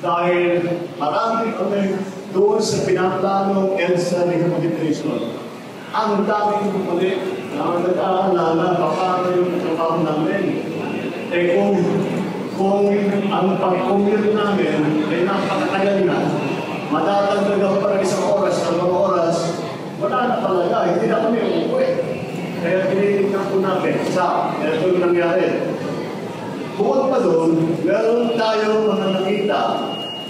Dahil marami kami doon sa pinaplanong EDSA rehabilitation. Ang daming bumalik na nag-aalala paano yung trabaho namin. Kung ang pag-commute namin ay napakatagal na, matatagdagan pa rin isang oras, 2 oras, wala na talaga, hindi na kami umuwi. Kaya tinitignan po namin, ito yung nangyari. Bukod pa doon, meron tayong mga nakita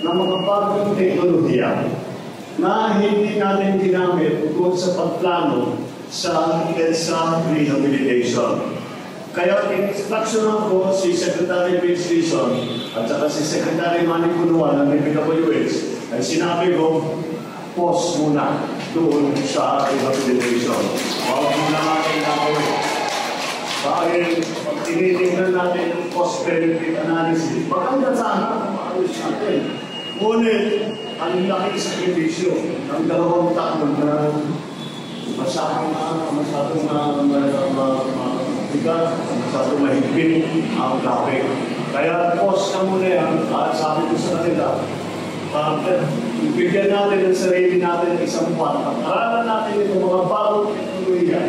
na mga bagong teknolohiya na hindi natin ginamit doon sa pagplano sa EDSA rehabilitation. Kaya in-instruction ko si Secretary Vince Dizon at saka si Secretary Manny Punuan ng DPWH ay sinabi ko, pause muna doon sa rehabilitation. Huwag muna natin gagawin. Dahil pag tinitingnan natin yung cost-benefit analysis, maganda sana kung maayos natin. Ngunit, ang laki sa sakripisyo ng 2 taon na masyadong mahigpit ang traffic. Kaya pause na muna yan at sabi ko sa kanila, bigyan natin ang sarili natin isang buwan. Pag-aralan natin itong mga bagong teknolohiya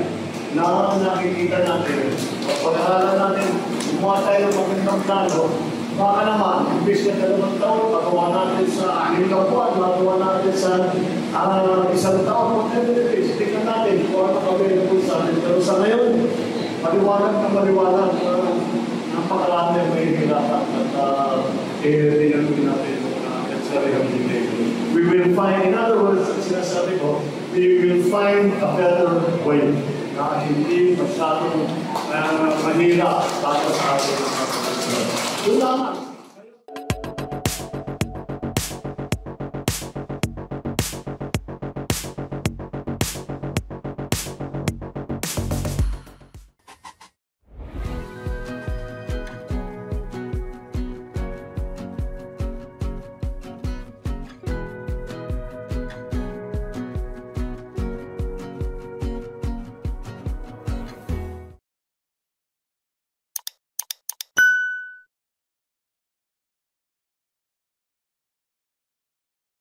na nakikita natin. Pag-aralan natin, gumawa tayo ng magandang plano. Baka naman, imbis na 2 taon, pagawa natin sa 6 na buwan, magawa natin sa 1 taon. Tignan natin kung ano available sa atin. Pero sa ngayon, maliwanag na maliwanag napakarami may hirap at tinanong natin sa rehabilitation. We will find, in other words, sinasabi ko, we will find a better way na hindi masyadong mahirap para sa atin. Yun lang.